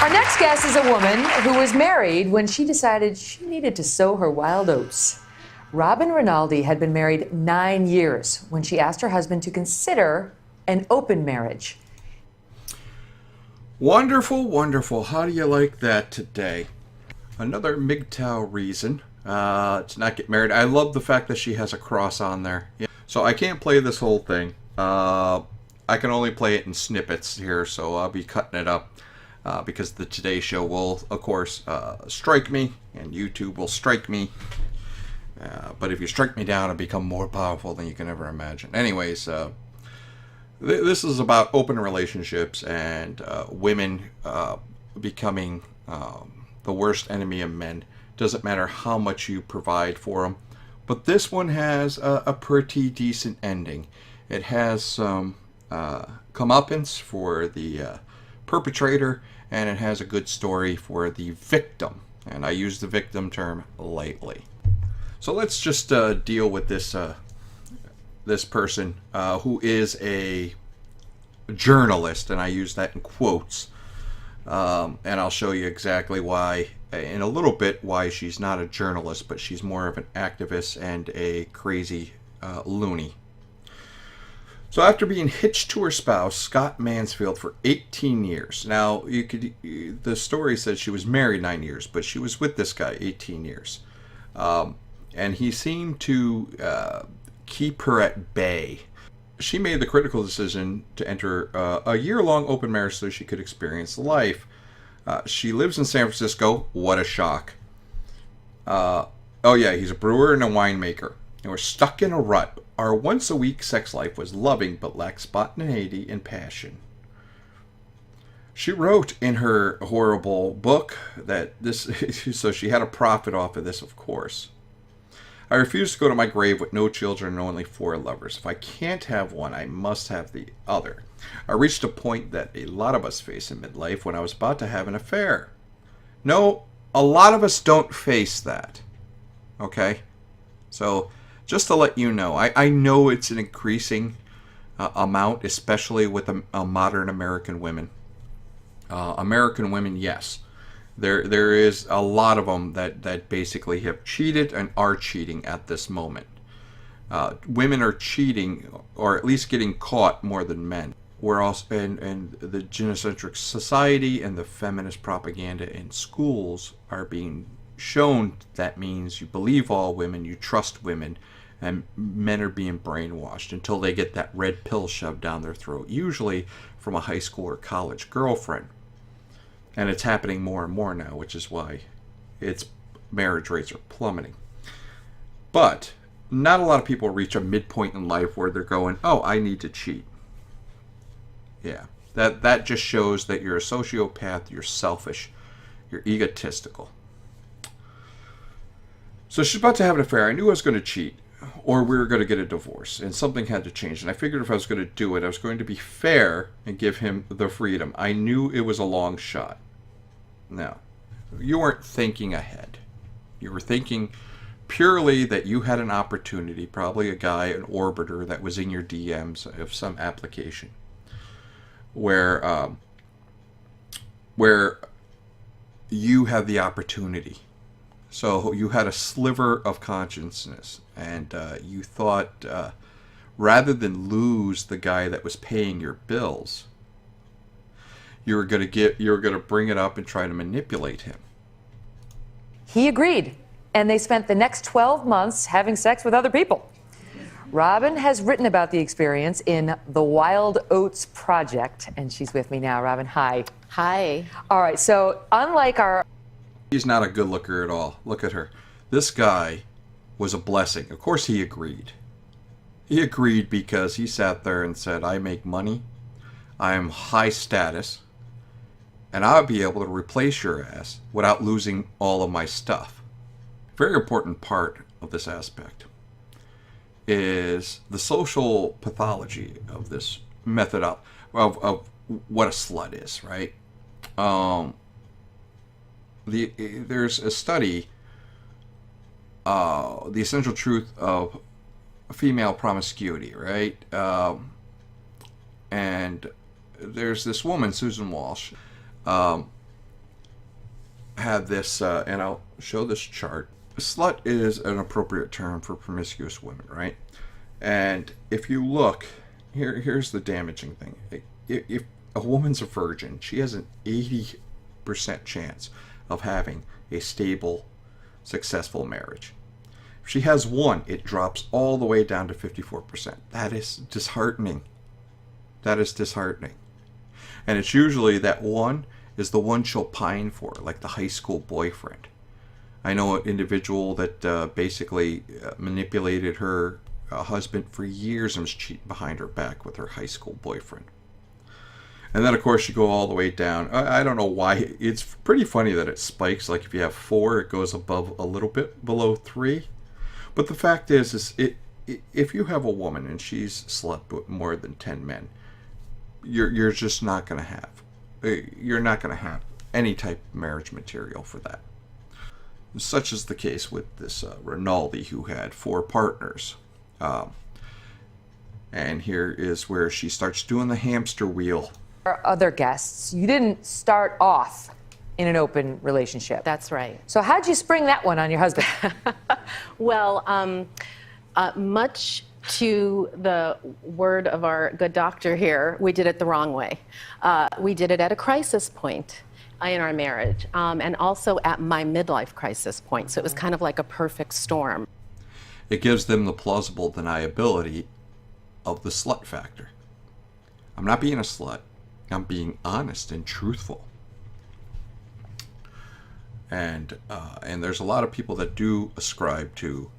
Our next guest is a woman who was married when she decided she needed to sow her wild oats. Robin Rinaldi had been married 9 years when she asked her husband to consider an open marriage. Wonderful, wonderful. How do you like that today? Another MGTOW reason to not get married. I love the fact that she has a cross on there. Yeah. So I can't play this whole thing. I can only play it in snippets here, so I'll be cutting it up because the Today Show will, of course, strike me, and YouTube will strike me. But if you strike me down, I become more powerful than you can ever imagine. Anyways, this is about open relationships and women becoming the worst enemy of men. Doesn't matter how much you provide for them. But this one has a pretty decent ending. It has some comeuppance for the perpetrator, and it has a good story for the victim. And I use the victim term lightly. So let's just deal with this this person who is a journalist, and I use that in quotes. And I'll show you exactly why in a little bit why she's not a journalist, but she's more of an activist and a crazy loony. So after being hitched to her spouse, Scott Mansfield, for 18 years. Now, the story says she was married 9 years, but she was with this guy 18 years. And he seemed to keep her at bay. She made the critical decision to enter a year-long open marriage so she could experience life. She lives in San Francisco. What a shock. Oh yeah, he's a brewer and a winemaker. And we're stuck in a rut. Our once-a-week sex life was loving but lacked spontaneity and passion. She wrote in her horrible book that this, so she had a profit off of this, of course. I refuse to go to my grave with no children and only 4 lovers. If I can't have one, I must have the other. I reached a point that a lot of us face in midlife when I was about to have an affair. No, a lot of us don't face that. Okay? So, just to let you know, I know it's an increasing amount, especially with modern American women. American women, yes. There is a lot of them that basically have cheated and are cheating at this moment. Women are cheating, or at least getting caught, more than men. We're also, and the genocentric society and the feminist propaganda in schools are being shown that means you believe all women, you trust women, and men are being brainwashed until they get that red pill shoved down their throat, usually from a high school or college girlfriend. And it's happening more and more now, which is why its marriage rates are plummeting. But not a lot of people reach a midpoint in life where they're going, oh, I need to cheat. Yeah, that just shows that you're a sociopath, you're selfish, you're egotistical. So she's about to have an affair. I knew I was going to cheat, or we were going to get a divorce, and something had to change. And I figured if I was going to do it, I was going to be fair and give him the freedom. I knew it was a long shot. No, you weren't thinking ahead. You were thinking purely that you had an opportunity, probably a guy, an orbiter that was in your DMs of some application, where you had the opportunity. So you had a sliver of consciousness, and you thought rather than lose the guy that was paying your bills, you were going to bring it up and try to manipulate him. He agreed, and they spent the next 12 months having sex with other people. Robin has written about the experience in The Wild Oats Project, and she's with me now. Robin, hi. Hi. All right, so unlike our... She's not a good looker at all. Look at her. This guy was a blessing. Of course he agreed. He agreed because he sat there and said, I make money, I am high status, and I'll be able to replace your ass without losing all of my stuff. Very important part of this aspect is the social pathology of this method of what a slut is, right? There's a study, The Essential Truth of Female Promiscuity, right? And there's this woman, Susan Walsh, had this, and I'll show this chart. Slut is an appropriate term for promiscuous women, right? And if you look, here's the damaging thing. If a woman's a virgin, she has an 80% chance of having a stable, successful marriage. If she has one, it drops all the way down to 54%. That is disheartening. That is disheartening. And it's usually that one is the one she'll pine for, like the high school boyfriend. I know an individual that basically manipulated her husband for years and was cheating behind her back with her high school boyfriend. And then, of course, you go all the way down. I don't know why. It's pretty funny that it spikes. Like if you have 4, it goes above a little bit below 3. But the fact is if you have a woman and she's slept with more than 10 men, you're just not going to have. You're not going to have any type of marriage material for that. Such is the case with this Rinaldi, who had 4 partners. And here is where she starts doing the hamster wheel. Our other guests, you didn't start off in an open relationship. That's right. So how'd you spring that one on your husband? Well, much to the word of our good doctor here, we did it the wrong way. We did it at a crisis point in our marriage, and also at my midlife crisis point. So it was kind of like a perfect storm. It gives them the plausible deniability of the slut factor. I'm not being a slut. I'm being honest and truthful. And there's a lot of people that do ascribe to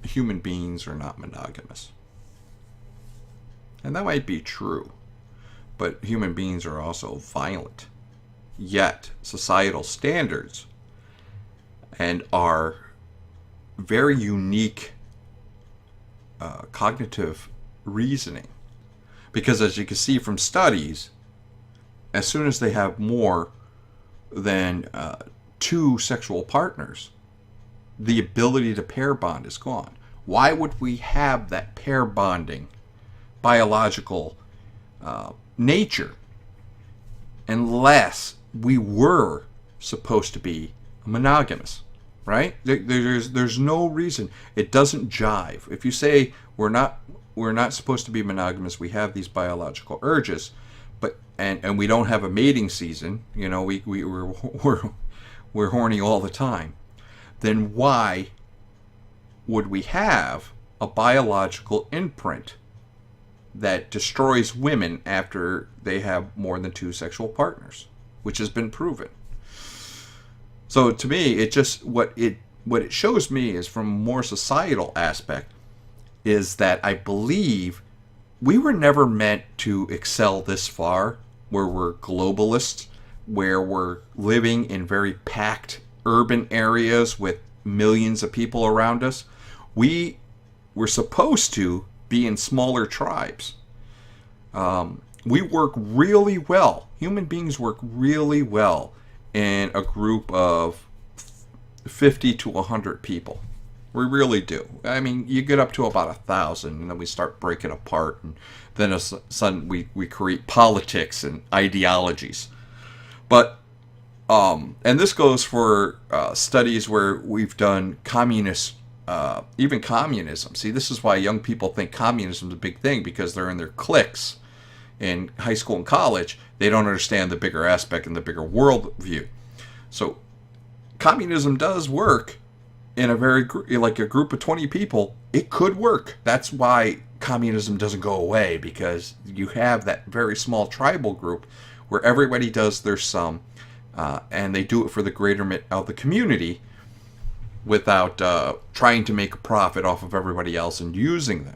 human beings are not monogamous. And that might be true. But human beings are also violent. Yet, societal standards and our very unique cognitive reasoning. Because as you can see from studies, as soon as they have more than 2 sexual partners, the ability to pair bond is gone. Why would we have that pair bonding biological nature unless we were supposed to be monogamous, right? There's no reason. It doesn't jive. If you say we're not supposed to be monogamous, we have these biological urges, but and we don't have a mating season, you know, we're horny all the time, then why would we have a biological imprint that destroys women after they have more than 2 sexual partners, which has been proven? So to me, it just what it shows me is, from a more societal aspect, is that I believe we were never meant to excel this far, where we're globalists, where we're living in very packed urban areas with millions of people around us. We were supposed to be in smaller tribes. We work really well. Human beings work really well in a group of 50 to 100 people. We really do. I mean, you get up to about 1,000, and then we start breaking apart, and then all of a sudden we create politics and ideologies. But and this goes for studies where we've done even communism. See, this is why young people think communism is a big thing, because they're in their cliques in high school and college. They don't understand the bigger aspect and the bigger world view. So communism does work in a like a group of 20 people. It could work. That's why communism doesn't go away, because you have that very small tribal group where everybody does their sum, and they do it for the greaterment of the community without trying to make a profit off of everybody else and using them.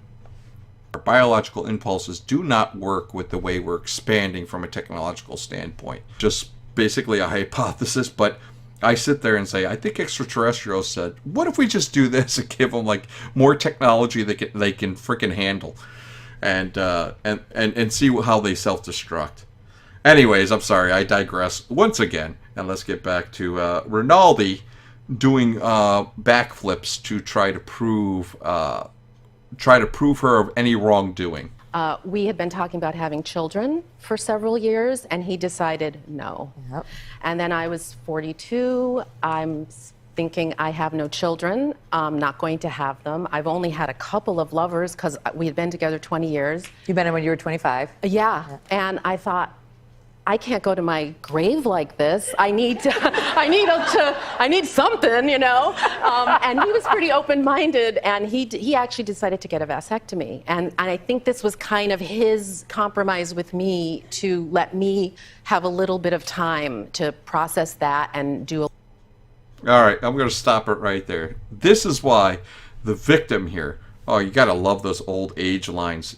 Our biological impulses do not work with the way we're expanding from a technological standpoint. Just basically a hypothesis, but I sit there and say, I think extraterrestrials said, what if we just do this and give them like more technology they can freaking handle, and see how they self-destruct. Anyways, I'm sorry, I digress once again, and let's get back to Rinaldi doing backflips to try to prove her of any wrongdoing. We had been talking about having children for several years, and he decided no. Yep. And then I was 42. I'm thinking I have no children. I'm not going to have them. I've only had a couple of lovers because we had been together 20 years. You met him when you were 25. Yeah. And I thought, I can't go to my grave like this. I need something, you know. And he was pretty open-minded, and he actually decided to get a vasectomy. And I think this was kind of his compromise with me to let me have a little bit of time to process that and do. All right, I'm going to stop it right there. This is why the victim here. Oh, you got to love those old age lines.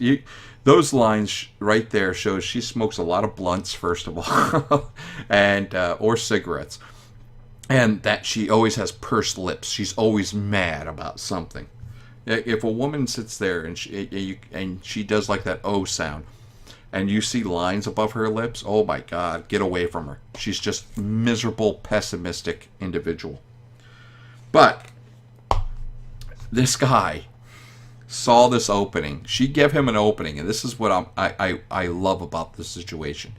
Those lines right there shows she smokes a lot of blunts, first of all, and or cigarettes, and that she always has pursed lips. She's always mad about something. If a woman sits there and she does like that O sound, and you see lines above her lips, oh my God, get away from her. She's just miserable, pessimistic individual. But this guy saw this opening. She gave him an opening, and this is what I love about this situation.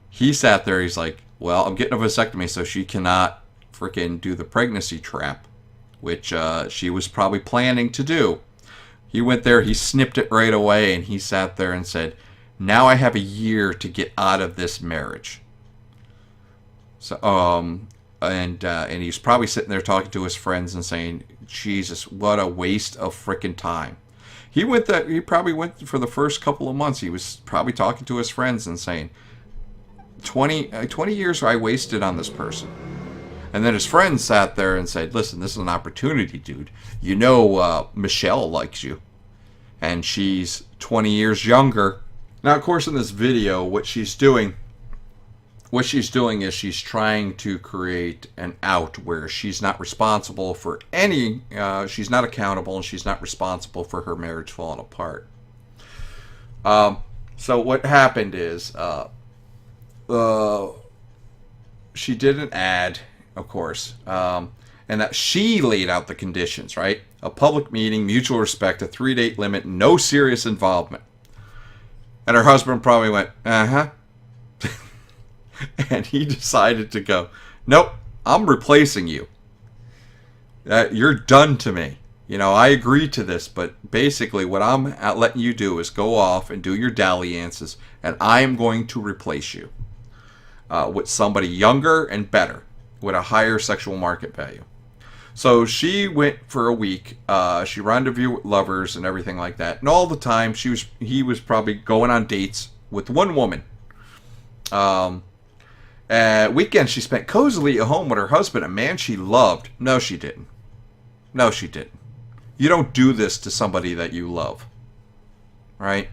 He sat there. He's like, "Well, I'm getting a vasectomy, so she cannot freaking do the pregnancy trap," which she was probably planning to do. He went there. He snipped it right away, and he sat there and said, "Now I have a year to get out of this marriage." So, and he's probably sitting there talking to his friends and saying, Jesus, what a waste of frickin' time. He probably went for the first couple of months. He was probably talking to his friends and saying, 20 years I wasted on this person. And then his friends sat there and said, listen, this is an opportunity, dude. You know Michelle likes you. And she's 20 years younger. Now, of course, in this video, what she's doing is she's trying to create an out where she's not responsible for she's not accountable, and she's not responsible for her marriage falling apart. So what happened is she did an ad, of course, and that she laid out the conditions, right? A public meeting, mutual respect, a 3-date limit, no serious involvement. And her husband probably went, uh-huh. And he decided to go, nope, I'm replacing you. You're done to me. You know, I agree to this, but basically what I'm letting you do is go off and do your dalliances, and I am going to replace you with somebody younger and better, with a higher sexual market value. So she went for a week. She rendezvoused with lovers and everything like that. And all the time, he was probably going on dates with one woman. Weekends she spent cozily at home with her husband, a man she loved. No, she didn't. No, she didn't. You don't do this to somebody that you love, right?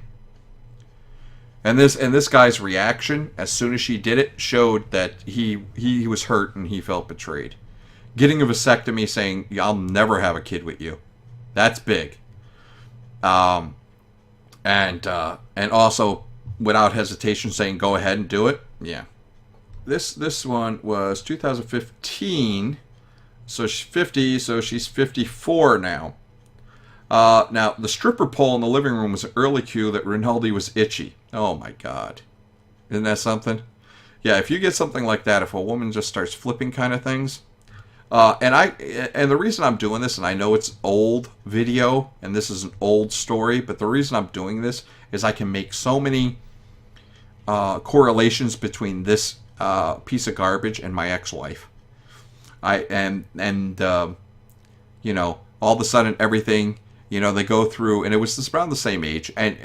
And this guy's reaction as soon as she did it showed that he was hurt and he felt betrayed. Getting a vasectomy, saying, yeah, I'll never have a kid with you. That's big. And also without hesitation saying go ahead and do it. Yeah. This one was 2015, so she's 50, so she's 54 now. Now, the stripper pole in the living room was an early cue that Rinaldi was itchy. Oh my God. Isn't that something? Yeah, if you get something like that, if a woman just starts flipping kind of things, and the reason I'm doing this, and I know it's old video, and this is an old story, but the reason I'm doing this is I can make so many correlations between this piece of garbage and my ex-wife. You know, all of a sudden everything, you know, they go through, and it was just around the same age, and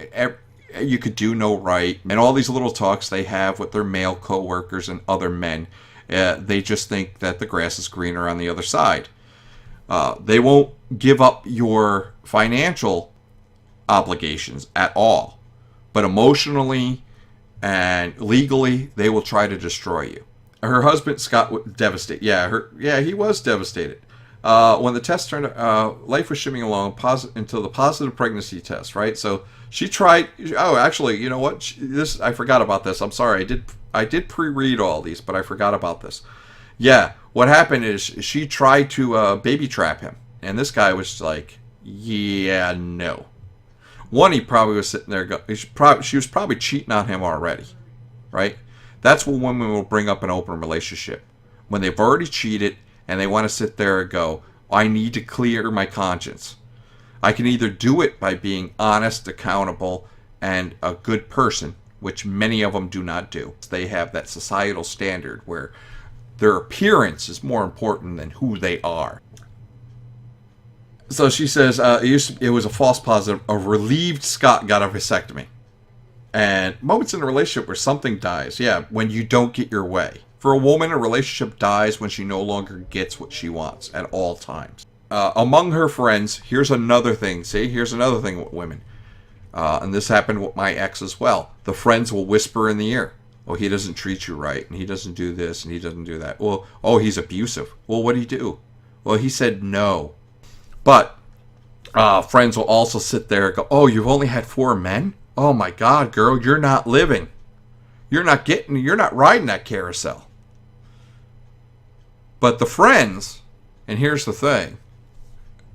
you could do no right, and all these little talks they have with their male co-workers and other men, they just think that the grass is greener on the other side. They won't give up your financial obligations at all, but emotionally and legally, they will try to destroy you. Her husband, Scott, was devastated. Yeah, he was devastated. When the test turned, life was shimming along until the positive pregnancy test, right? So she tried. Oh, actually, you know what? I forgot about this. I'm sorry. I did pre-read all these, but I forgot about this. Yeah, what happened is she tried to baby trap him, and this guy was like, "Yeah, no." One, he probably was sitting there, she was probably cheating on him already, right? That's what women will bring up in an open relationship. When they've already cheated and they want to sit there and go, I need to clear my conscience. I can either do it by being honest, accountable, and a good person, which many of them do not do. They have that societal standard where their appearance is more important than who they are. So she says it was a false positive. A relieved Scott got a vasectomy. And moments in a relationship where something dies. Yeah, when you don't get your way. For a woman, a relationship dies when she no longer gets what she wants at all times. Among her friends, here's another thing. See, here's another thing with women. And this happened with my ex as well. The friends will whisper in the ear. Oh, he doesn't treat you right, and he doesn't do this, and he doesn't do that. Well, oh, he's abusive. Well, what did he do? Well, he said no. But friends will also sit there and go, oh, you've only had 4 men? Oh my God, girl, you're not living. You're not riding that carousel. But the friends, and here's the thing,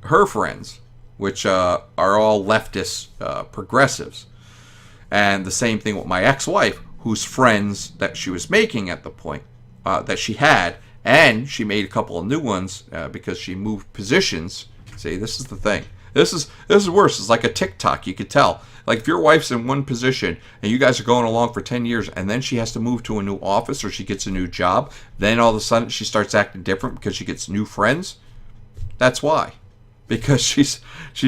her friends, which are all leftist progressives, and the same thing with my ex-wife, whose friends that she was making at the point that she had, and she made a couple of new ones because she moved positions. See, this is the thing. This is worse. It's like a TikTok. You could tell. Like if your wife's in one position and you guys are going along for 10 years and then she has to move to a new office or she gets a new job, then all of a sudden she starts acting different because she gets new friends. That's why. Because she's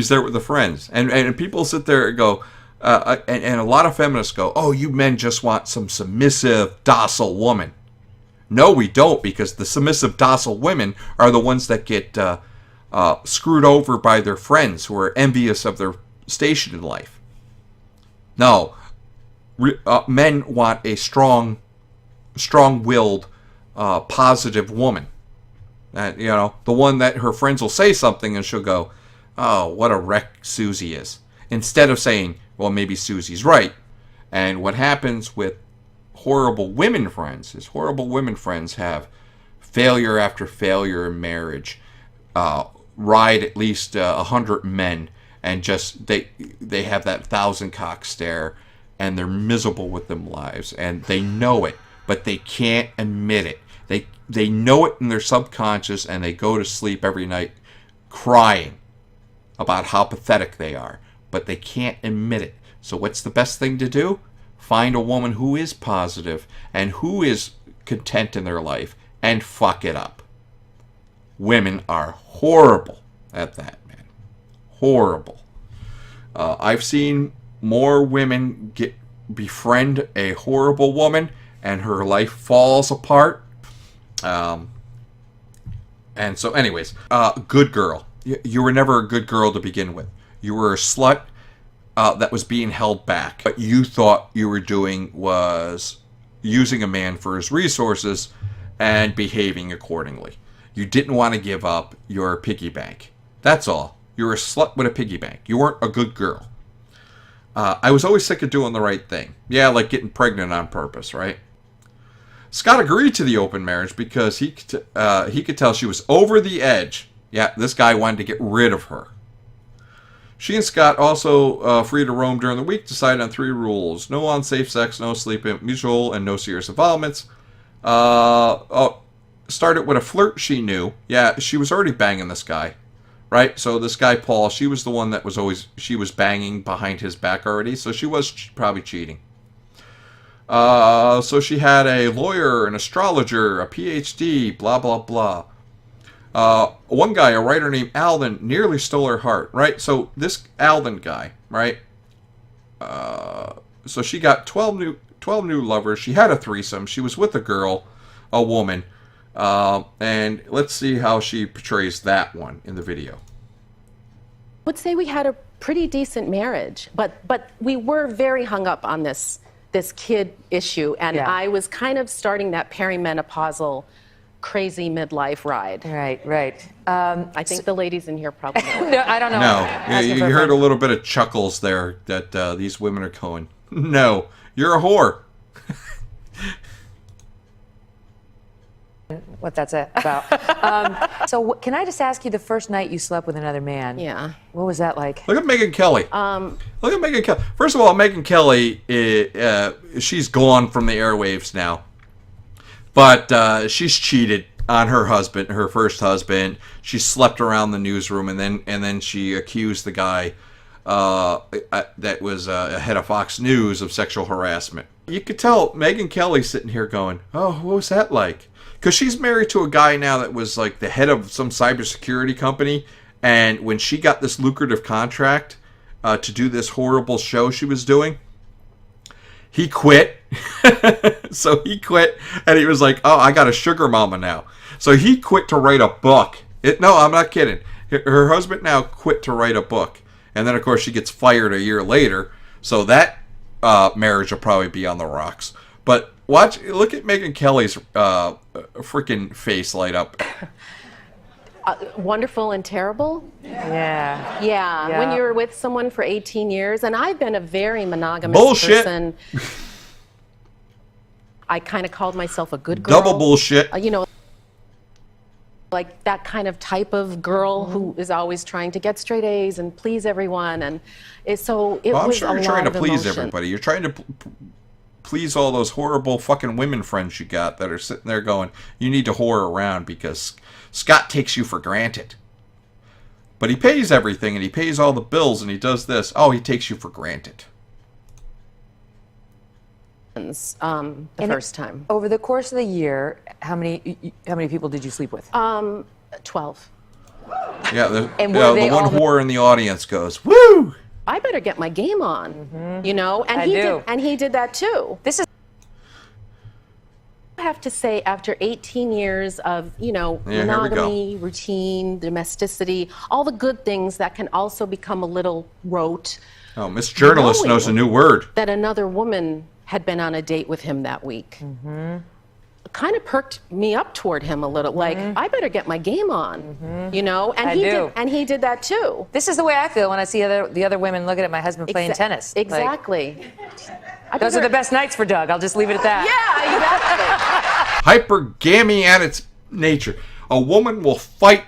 there with the friends. And people sit there and go, and a lot of feminists go, oh, you men just want some submissive, docile woman. No, we don't, because the submissive, docile women are the ones that get screwed over by their friends who are envious of their station in life. No, men want a strong-willed, positive woman. The one that her friends will say something and she'll go, oh, what a wreck Susie is. Instead of saying, well, maybe Susie's right. And what happens with horrible women friends is horrible women friends have failure after failure in marriage, ride at least 100 men, and just they have that 1,000 cock stare, and they're miserable with them lives, and they know it, but they can't admit it. They know it in their subconscious, and they go to sleep every night crying about how pathetic they are, but they can't admit it. So what's the best thing to do? Find a woman who is positive and who is content in their life and fuck it up. Women are horrible at that, man. Horrible. I've seen more women befriend a horrible woman and her life falls apart. And so anyways, good girl. You were never a good girl to begin with. You were a slut that was being held back. What you thought you were doing was using a man for his resources and behaving accordingly. You didn't want to give up your piggy bank. That's all. You were a slut with a piggy bank. You weren't a good girl. I was always sick of doing the right thing. Yeah, like getting pregnant on purpose, right? Scott agreed to the open marriage because he could tell she was over the edge. Yeah, this guy wanted to get rid of her. She and Scott, also free to roam during the week, decided on 3 rules. No unsafe sex, no sleeping mutual, and no serious involvements. Started with a flirt she knew. Yeah, she was already banging this guy, right? So this guy, Paul, she was the one that she was banging behind his back already, so she was probably cheating. So she had a lawyer, an astrologer, a PhD, blah, blah, blah. One guy, a writer named Alden, nearly stole her heart, right? So this Alden guy, right? So she got 12 new lovers. She had a threesome. She was with a girl, a woman. And let's see how she portrays that one in the video. I would say we had a pretty decent marriage, but we were very hung up on this kid issue, and yeah. I was kind of starting that perimenopausal crazy midlife ride. Right. I think the ladies in here probably know. No, I don't know. No, you heard a little bit of chuckles there that these women are going, no, you're a whore. What that's about. So can I just ask you the first night you slept with another man? Yeah. What was that like? Look at Megyn Kelly. Look at Megyn Kelly. First of all, Megyn Kelly, she's gone from the airwaves now. But she's cheated on her husband, her first husband. She slept around the newsroom, and then she accused the guy that was head of Fox News of sexual harassment. You could tell Megyn Kelly sitting here going, "Oh, what was that like?" Because she's married to a guy now that was like the head of some cybersecurity company, and when she got this lucrative contract to do this horrible show she was doing, he quit. So he quit, and he was like, "Oh, I got a sugar mama now." So he quit to write a book. No, I'm not kidding. Her husband now quit to write a book. And then, of course, she gets fired a year later. So that marriage will probably be on the rocks. But look at Megyn Kelly's freaking face light up. Wonderful and terrible? Yeah. When you're with someone for 18 years, and I've been a very monogamous person. I kind of called myself a good girl. Double bullshit. Like that kind of type of girl who is always trying to get straight A's and please everyone. And it was I'm sure you're trying to please emotion. everybody. You're trying to please all those horrible fucking women friends you got that are sitting there going, "You need to whore around because Scott takes you for granted." But he pays everything, and he pays all the bills, and he does this. Oh, he takes you for granted. The first time. Over the course of the year, how many people did you sleep with? 12. Yeah, the they one all- whore in the audience goes, "Woo!" I better get my game on, and I he do. did, and he did that too. This is I have to say, after 18 years of, here we go. monogamy, routine, domesticity, all the good things that can also become a little rote, Oh, Miss Journalist knows a new word. that another woman had been on a date with him that week. It kind of perked me up toward him a little, like, I better get my game on, and I he do. did, and he did that too. This is the way I feel when I see the other women looking at my husband playing tennis. Like, Exactly. those are the best nights for Doug. I'll just leave it at that. Yeah, exactly. Hypergamy at its nature. A woman will fight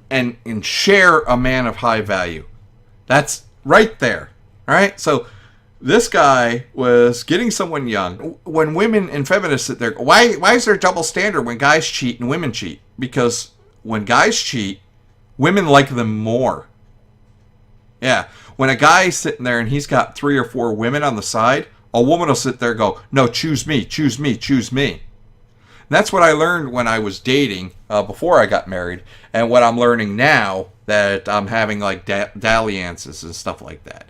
and share a man of high value. That's right there. All right? So this guy was getting someone young. When women and feminists sit there, why is there a double standard when guys cheat and women cheat? Because when guys cheat, women like them more. Yeah. When a guy's sitting there and he's got 3 or 4 women on the side, a woman will sit there and go, "No, choose me, choose me, choose me." And that's what I learned when I was dating before I got married, and what I'm learning now that I'm having like dalliances and stuff like that.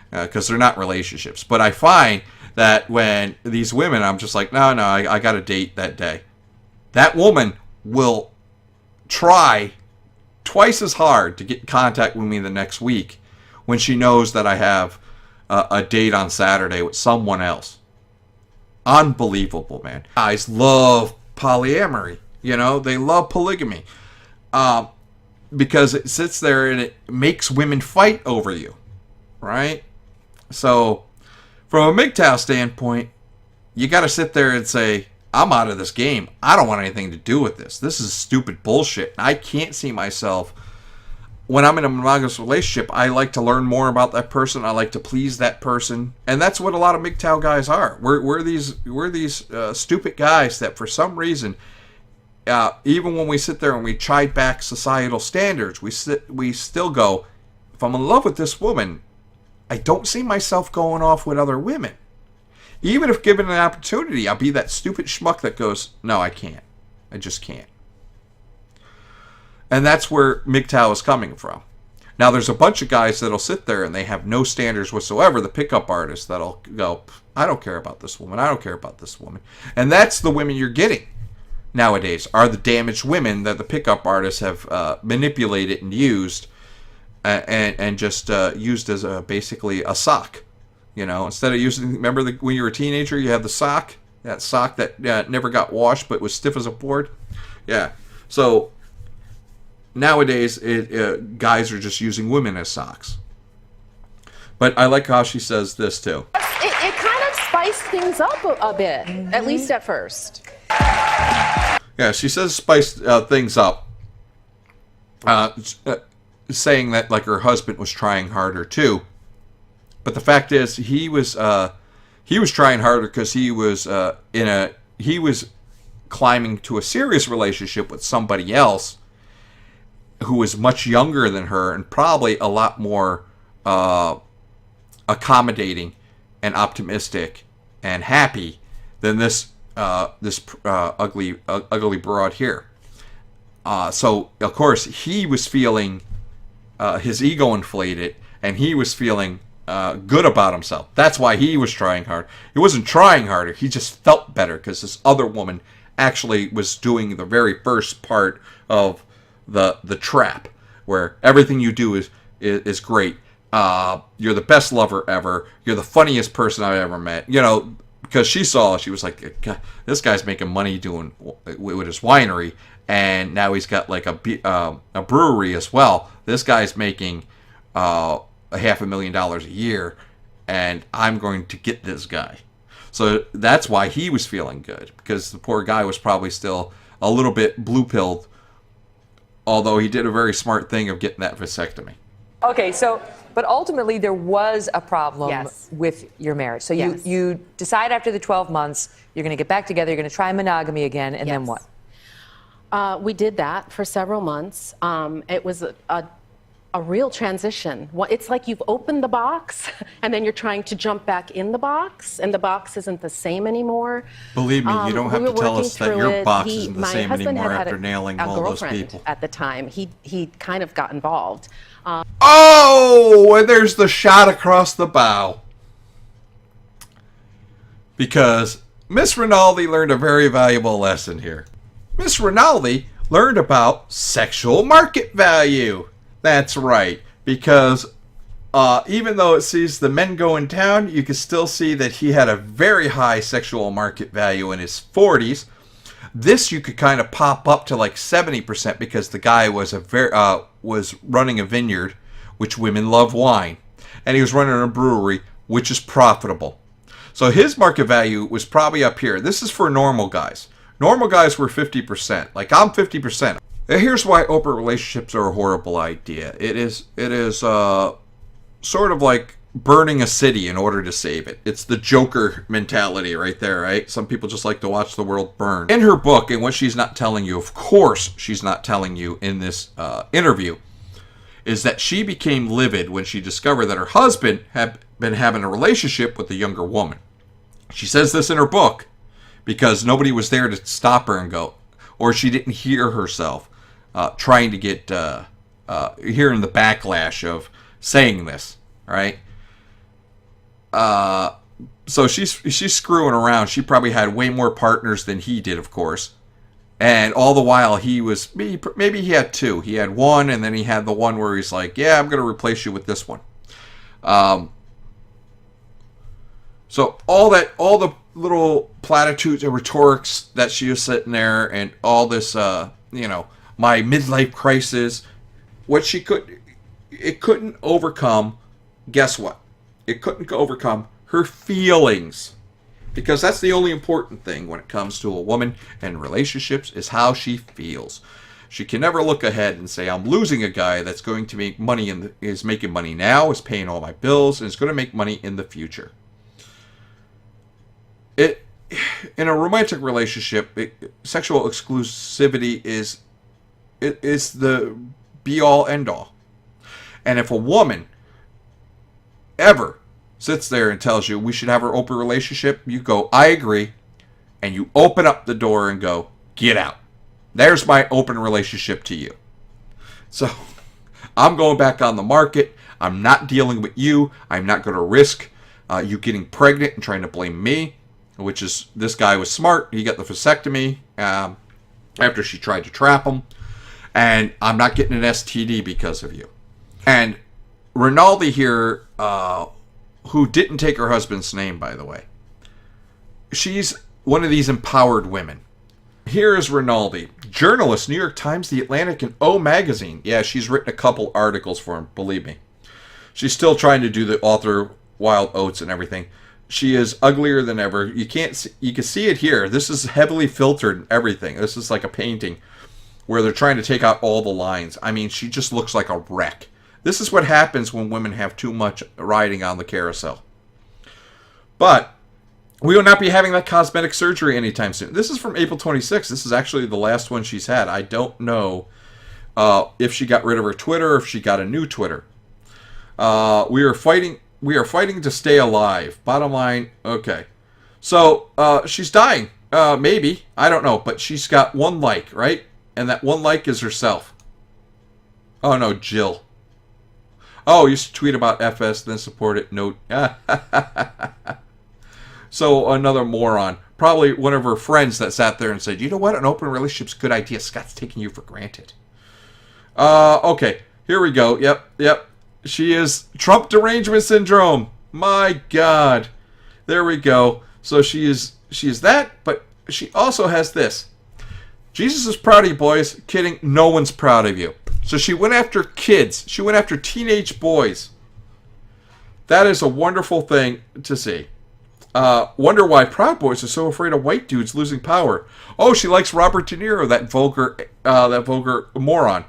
Because they're not relationships. But I find that when these women, I'm just like, no, I got a date that day. That woman will try twice as hard to get in contact with me the next week when she knows that I have a date on Saturday with someone else. Unbelievable, man. Guys love polyamory. They love polygamy. Because it sits there and it makes women fight over you. Right? So, from a MGTOW standpoint, you got to sit there and say, I'm out of this game. I don't want anything to do with this. This is stupid bullshit. I can't see myself. When I'm in a monogamous relationship, I like to learn more about that person. I like to please that person. And that's what a lot of MGTOW guys are. We're these stupid guys that for some reason, even when we sit there and we chide back societal standards, we still go, if I'm in love with this woman, I don't see myself going off with other women. Even if given an opportunity, I'll be that stupid schmuck that goes, no, I can't. I just can't. And that's where MGTOW is coming from. Now, there's a bunch of guys that'll sit there and they have no standards whatsoever, the pickup artists that'll go, I don't care about this woman. I don't care about this woman. And that's the women you're getting nowadays, are the damaged women that the pickup artists have manipulated and used. And just used as basically a sock, instead of using. Remember when you were a teenager, you had the sock, that sock that never got washed but was stiff as a board. Yeah. So nowadays, guys are just using women as socks. But I like how she says this too. It kind of spiced things up a bit, at least at first. Yeah, she says spice things up. uh, saying that like her husband was trying harder too. But the fact is, he was trying harder because he was climbing to a serious relationship with somebody else who was much younger than her and probably a lot more accommodating and optimistic and happy than this ugly broad here. So of course he was feeling his ego inflated, and he was feeling good about himself. That's why he was trying hard. He wasn't trying harder. He just felt better because this other woman actually was doing the very first part of the trap, where everything you do is great. You're the best lover ever. You're the funniest person I've ever met. You know, because she was like, this guy's making money doing with his winery, and now he's got like a brewery as well. This guy's making $500,000 a year, and I'm going to get this guy. So that's why he was feeling good, because the poor guy was probably still a little bit blue-pilled, although he did a very smart thing of getting that vasectomy. Okay, so, but ultimately there was a problem with your marriage. So you decide after the 12 months, you're going to get back together, you're going to try monogamy again, and then what? We did that for several months. It was a real transition. It's like you've opened the box and then you're trying to jump back in the box, and the box isn't the same anymore. Believe me, you don't have to tell us that your box isn't the same anymore after nailing all those people. At the time, he kind of got involved. Oh, and there's the shot across the bow. Because Miss Rinaldi learned a very valuable lesson here. Miss Rinaldi learned about sexual market value. That's right, because even though it sees the men go in town, you can still see that he had a very high sexual market value in his 40s. This you could kind of pop up to like 70% because the guy was was running a vineyard, which women love wine, and he was running a brewery, which is profitable. So his market value was probably up here. This is for normal guys. Normal guys were 50%. Like I'm 50%. Here's why open relationships are a horrible idea. It is sort of like burning a city in order to save it. It's the Joker mentality right there, right? Some people just like to watch the world burn. In her book, and what she's not telling you, of course she's not telling you in this interview, is that she became livid when she discovered that her husband had been having a relationship with a younger woman. She says this in her book because nobody was there to stop her and go, or she didn't hear herself trying to get, hearing the backlash of saying this, right? So she's screwing around. She probably had way more partners than he did, of course. And all the while he was, maybe he had two. He had one, and then he had the one where he's like, yeah, I'm going to replace you with this one. So all the little platitudes and rhetorics that she was sitting there, and all this, my midlife crisis, it couldn't overcome, guess what? It couldn't overcome her feelings. Because that's the only important thing when it comes to a woman and relationships, is how she feels. She can never look ahead and say, I'm losing a guy that's going to make money is making money now, is paying all my bills, and is going to make money in the future. In a romantic relationship, sexual exclusivity is the be-all, end-all. And if a woman ever sits there and tells you we should have an open relationship, you go, I agree, and you open up the door and go, get out. There's my open relationship to you. So I'm going back on the market. I'm not dealing with you. I'm not going to risk you getting pregnant and trying to blame me, which is, this guy was smart. He got the vasectomy after she tried to trap him. And I'm not getting an STD because of you. And Rinaldi here, who didn't take her husband's name, by the way, she's one of these empowered women. Here is Rinaldi, journalist, New York Times, The Atlantic, and O Magazine. Yeah, she's written a couple articles for him, believe me. She's still trying to do the author Wild Oats and everything. She is uglier than ever. You can see it here. This is heavily filtered and everything. This is like a painting. where they're trying to take out all the lines. I mean, she just looks like a wreck. This is what happens when women have too much riding on the carousel. But we will not be having that cosmetic surgery anytime soon. This is from April 26th. This is actually the last one she's had. I don't know if she got rid of her Twitter or if she got a new Twitter. We are fighting to stay alive. Bottom line, okay. So she's dying. Maybe. I don't know. But she's got one like, right? And that one like is herself. Oh, no, Jill. Oh, you should tweet about FS, then support it. No. So another moron. Probably one of her friends that sat there and said, you know what? An open relationship's a good idea. Scott's taking you for granted. Okay. Here we go. Yep. She is Trump derangement syndrome. My God. There we go. So she is that, but she also has this. Jesus is proud of you, boys. Kidding. No one's proud of you. So she went after kids. She went after teenage boys. That is a wonderful thing to see. Wonder why Proud Boys are so afraid of white dudes losing power. Oh, she likes Robert De Niro, that vulgar moron.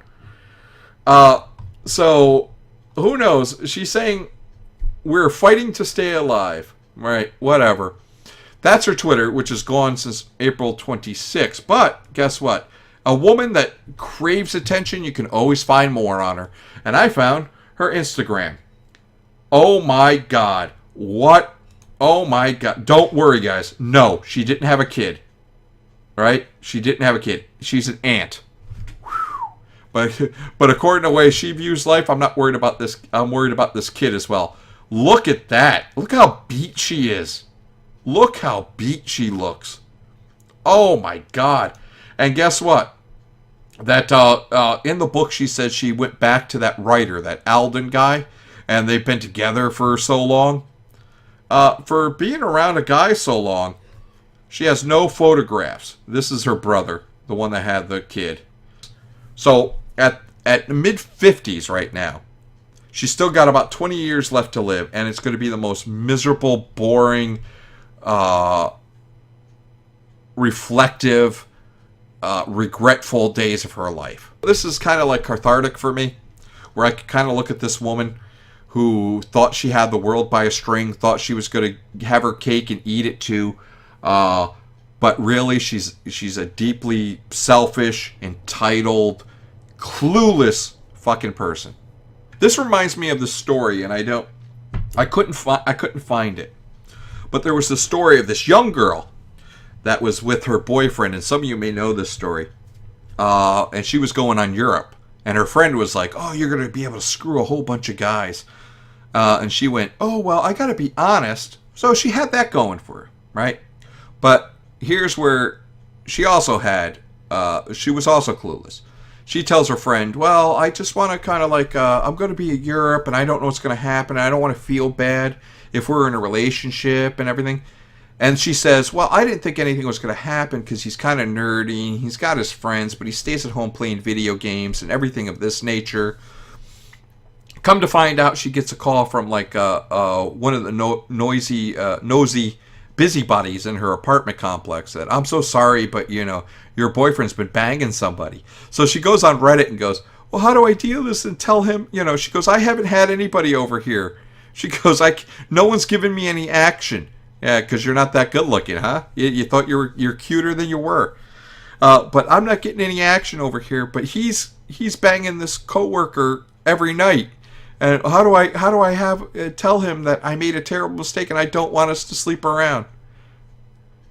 So who knows? She's saying we're fighting to stay alive. Right? Whatever. That's her Twitter, which is gone since April 26th. But guess what? A woman that craves attention, you can always find more on her. And I found her Instagram. Oh my God. What? Oh my God. Don't worry, guys. No, she didn't have a kid. Right? She didn't have a kid. She's an aunt. But according to the way she views life, I'm not worried about this. I'm worried about this kid as well. Look at that. Look how beat she is. Look how beat she looks. Oh my God. And guess what? That in the book she says she went back to that writer, that Alden guy, and they've been together for so long. For being around a guy so long, she has no photographs. This is her brother, the one that had the kid. So at mid-50s right now, she's still got about 20 years left to live, and it's going to be the most miserable, boring, reflective, regretful days of her life. This is kind of like cathartic for me, where I could kind of look at this woman who thought she had the world by a string, thought she was going to have her cake and eat it too, but really she's a deeply selfish, entitled, clueless fucking person. This reminds me of the story, and I couldn't find it, but there was the story of this young girl that was with her boyfriend, and some of you may know this story, and she was going on Europe, and her friend was like, oh, you're going to be able to screw a whole bunch of guys, and she went, oh, well, I got to be honest. So she had that going for her, right? But here's where she also had, she was also clueless. She tells her friend, well, I just want to kind of like, I'm going to be in Europe, and I don't know what's going to happen. I don't want to feel bad if we're in a relationship and everything. And she says, well, I didn't think anything was going to happen because he's kind of nerdy. He's got his friends, but he stays at home playing video games and everything of this nature. Come to find out, she gets a call from like one of the nosy busybodies in her apartment complex that, I'm so sorry, but you know, your boyfriend's been banging somebody. So she goes on Reddit and goes, well, how do I deal with this and tell him, you know, she goes, I haven't had anybody over here. She goes, no one's given me any action. Yeah, because you're not that good looking, huh? You thought you're cuter than you were. But I'm not getting any action over here. But he's banging this coworker every night. And how do I tell him that I made a terrible mistake and I don't want us to sleep around?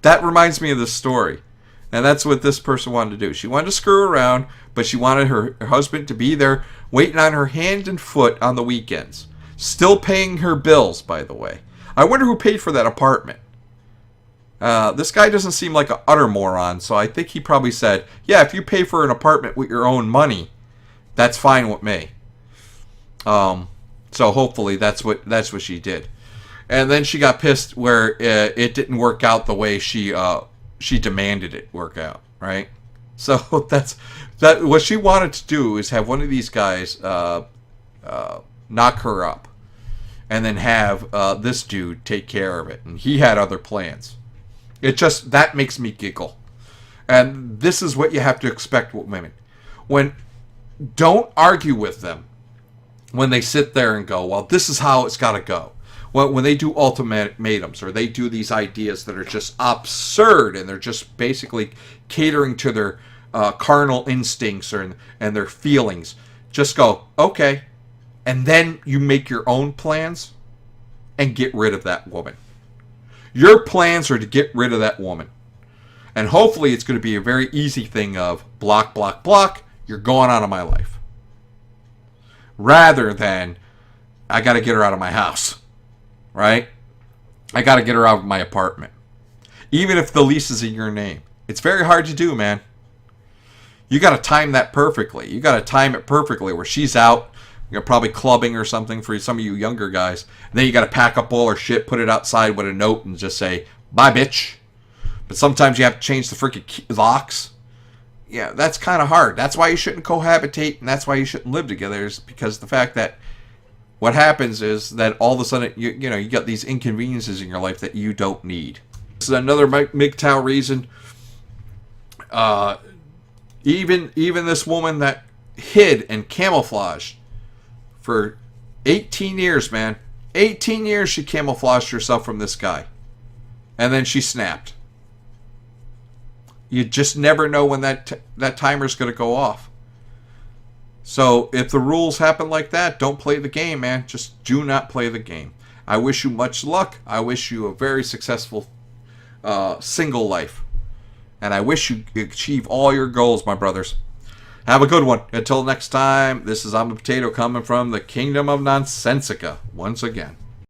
That reminds me of this story. And that's what this person wanted to do. She wanted to screw around, but she wanted her husband to be there waiting on her hand and foot on the weekends. Still paying her bills, by the way. I wonder who paid for that apartment. This guy doesn't seem like an utter moron, so I think he probably said, yeah, if you pay for an apartment with your own money, that's fine with me. So hopefully that's what she did. And then she got pissed where it didn't work out the way she demanded it work out, right? So that what she wanted to do is have one of these guys knock her up. And then have this dude take care of it. And he had other plans. That makes me giggle. And this is what you have to expect with women. Don't argue with them when they sit there and go, well, this is how it's got to go. When they do ultimatums, or they do these ideas that are just absurd, and they're just basically catering to their carnal instincts and their feelings, just go, okay. And then you make your own plans and get rid of that woman. Your plans are to get rid of that woman. And hopefully it's going to be a very easy thing of block, block, block, you're going out of my life. Rather than, I got to get her out of my house. Right? I got to get her out of my apartment. Even if the lease is in your name. It's very hard to do, man. You got to time that perfectly. You got to time it perfectly where she's out, you're probably clubbing or something for some of you younger guys. And then you got to pack up all her shit, put it outside with a note and just say, bye, bitch. But sometimes you have to change the freaking locks. Yeah, that's kind of hard. That's why you shouldn't cohabitate, and that's why you shouldn't live together, is because the fact that what happens is that all of a sudden, you know, you got these inconveniences in your life that you don't need. This is another MGTOW reason. Even this woman that hid and camouflaged for 18 years, man. 18 years she camouflaged herself from this guy. And then she snapped. You just never know when that timer's going to go off. So if the rules happen like that, don't play the game, man. Just do not play the game. I wish you much luck. I wish you a very successful single life. And I wish you achieve all your goals, my brothers. Have a good one. Until next time, this is I'm a Potato coming from the Kingdom of Nonsensica once again.